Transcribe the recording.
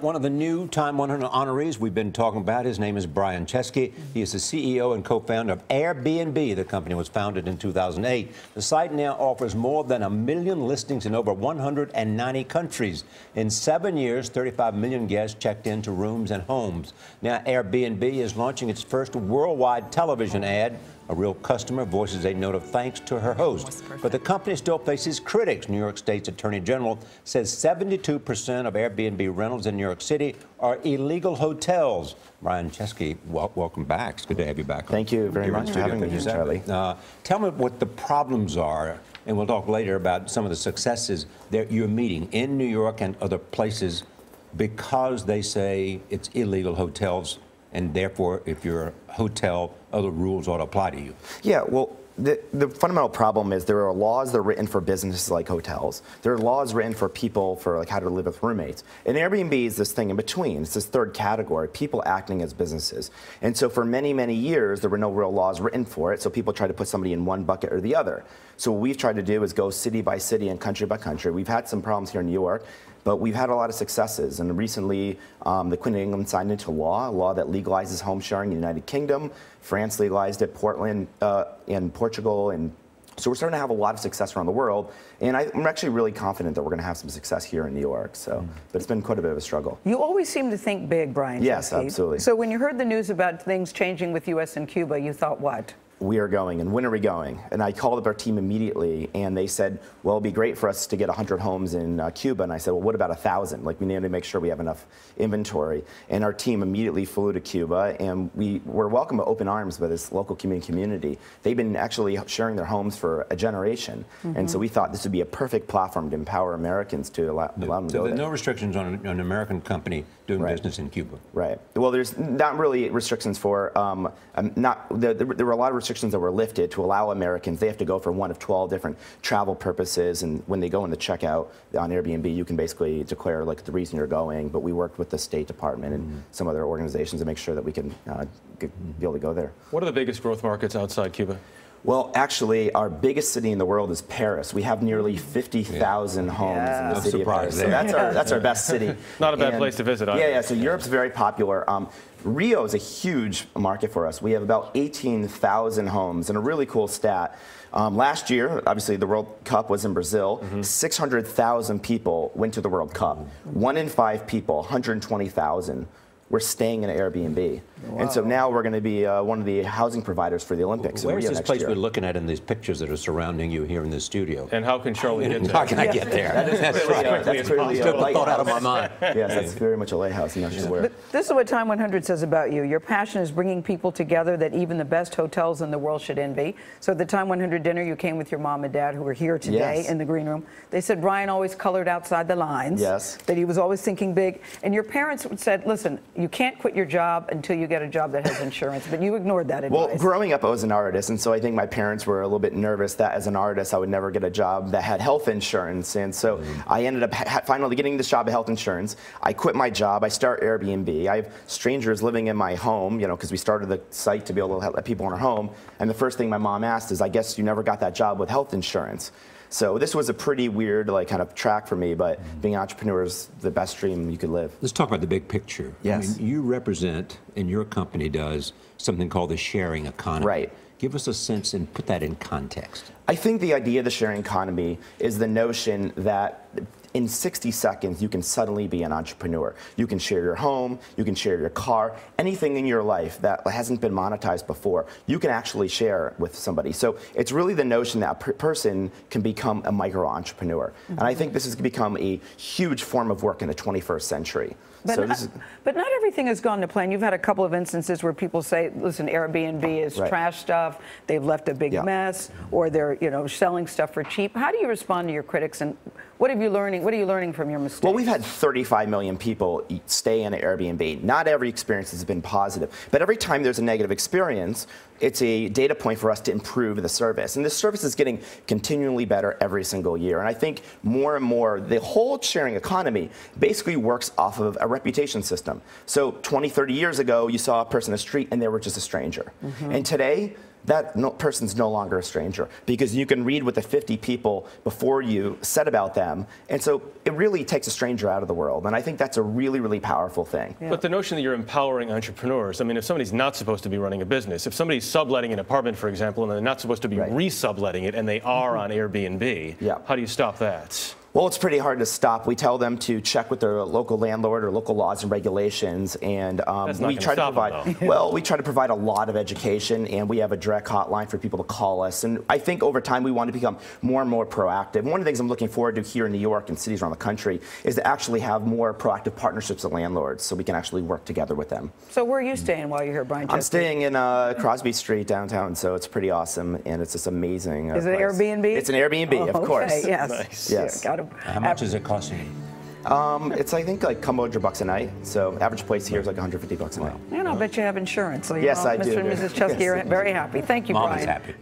One of the new Time 100 honorees we've been talking about, his name is Brian Chesky. He is the CEO and co-founder of Airbnb. The company was founded in 2008. The site now offers more than 1 million listings in over 190 countries. In 7 years, 35 million guests checked into rooms and homes. Now, Airbnb is launching its first worldwide television ad. A real customer voices a note of thanks to her host. But the company still faces critics. New York State's Attorney General says 72% of Airbnb rentals in New York City are illegal hotels. Brian Chesky, welcome back. It's good to have you back. Thank you very much for having me, Charlie. Tell me what the problems are, and we'll talk later about some of the successes that you're meeting in New York and other places because they say it's illegal hotels. And therefore, if you're a hotel, other rules ought to apply to you. Yeah, well, the fundamental problem is there are laws that are written for businesses like hotels. There are laws written for people for like how to live with roommates. And Airbnb is this thing in between. It's this third category, people acting as businesses. And so for many, many years, there were no real laws written for it. So people tried to put somebody in one bucket or the other. So what we've tried to do is go city by city and country by country. We've had some problems here in New York, but we've had a lot of successes. And recently, the Queen of England signed into law, a law that legalizes home sharing in the United Kingdom. France legalized it, Portland and Portugal. And so we're starting to have a lot of success around the world. And I'm actually really confident that we're going to have some success here in New York. So, but it's been quite a bit of a struggle. You always seem to think big, Brian. Yes, Chesky. absolutely. So when you heard the news about things changing with U.S. and Cuba, you thought what? We are going, and when are we going? And I called up our team immediately, and they said, well, it'd be great for us to get 100 homes in Cuba. And I said, well, what about 1,000? Like, we need to make sure we have enough inventory. And our team immediately flew to Cuba, and we were welcomed with open arms by this local community. They've been actually sharing their homes for a generation. And so we thought this would be a perfect platform to empower Americans to allow them to go there. there. No restrictions on an American company doing business in Cuba. Right. Well, there's not really restrictions for, there were a lot of restrictions that were lifted to allow Americans. They have to go for one of 12 different travel purposes, and when they go in the checkout on Airbnb, you can basically declare like the reason you're going. But we worked with the State Department and some other organizations to make sure that we can be able to go there. What are the biggest growth markets outside Cuba? Well, actually, our biggest city in the world is Paris. We have nearly 50,000 homes in the city of Paris. So that's our best city. Not a bad place to visit either. Yeah, so Europe's very popular. Rio is a huge market for us. We have about 18,000 homes, and a really cool stat. Last year, obviously, the World Cup was in Brazil. 600,000 people went to the World Cup. 1 in 5 people, 120,000. We're staying in an Airbnb. Wow. And so now we're going to be one of the housing providers for the Olympics. Where's this place we're looking at in these pictures that are surrounding you here in the studio? And how can Charlie get there? How can I get there? That's clearly a lighthouse. Thought out of my mind. Yes, that's very much a lighthouse. But this is what Time 100 says about you. Your passion is bringing people together that even the best hotels in the world should envy. So at the Time 100 dinner, you came with your mom and dad, who were here today in the green room. They said Brian always colored outside the lines. Yes. That he was always thinking big. And your parents said, listen, you can't quit your job until you get a job that has insurance. But you ignored that advice. Well, growing up, I was an artist, and so I think my parents were a little bit nervous that as an artist, I would never get a job that had health insurance. And so I ended up finally getting this job of health insurance. I quit my job. I start Airbnb. I have strangers living in my home, you know, because we started the site to be able to let people in our home. And the first thing my mom asked is, I guess you never got that job with health insurance. So this was a pretty weird, like, kind of track for me, but being an entrepreneur is the best dream you could live. Let's talk about the big picture. Yes. I mean, you represent, and your company does, something called the sharing economy. Right. Give us a sense and put that in context. I think the idea of the sharing economy is the notion that in 60 seconds, you can suddenly be an entrepreneur. You can share your home, you can share your car, anything in your life that hasn't been monetized before, you can actually share with somebody. So it's really the notion that a person can become a micro-entrepreneur. And I think this has become a huge form of work in the 21st century. But not everything has gone to plan. You've had a couple of instances where people say, listen, Airbnb is trash stuff, they've left a big mess, or they're selling stuff for cheap. How do you respond to your critics, and what are you learning from your mistakes? Well, we've had 35 million people stay in an Airbnb. Not every experience has been positive, but every time there's a negative experience, it's a data point for us to improve the service. And the service is getting continually better every single year. And I think more and more, the whole sharing economy basically works off of a reputation system. So 20, 30 years ago, you saw a person in the street and they were just a stranger. And today, that person's no longer a stranger, because you can read what the 50 people before you said about them. And so it really takes a stranger out of the world. And I think that's a really, really powerful thing. Yeah. But the notion that you're empowering entrepreneurs, I mean, if somebody's not supposed to be running a business, if somebody's subletting an apartment, for example, and they're not supposed to be resubletting it, and they are on Airbnb, how do you stop that? Well, it's pretty hard to stop. We tell them to check with their local landlord or local laws and regulations, and we try to provide. Well, we try to provide a lot of education, and we have a direct hotline for people to call us. And I think over time we want to become more and more proactive. One of the things I'm looking forward to here in New York and cities around the country is to actually have more proactive partnerships with landlords, so we can actually work together with them. So where are you staying while you're here, Brian Chesky? I'm staying in Crosby Street downtown, so it's pretty awesome, and it's just amazing. Is it place. Airbnb? It's an Airbnb, of course. Yes. Nice. Yes. How much is it costing you? It's, I think, like $100 a night. So average place here is like $150 a night. And I'll bet you have insurance. So yes, I do. Mr. and Mrs. Chesky are very happy. Thank you, Mom Brian. is happy.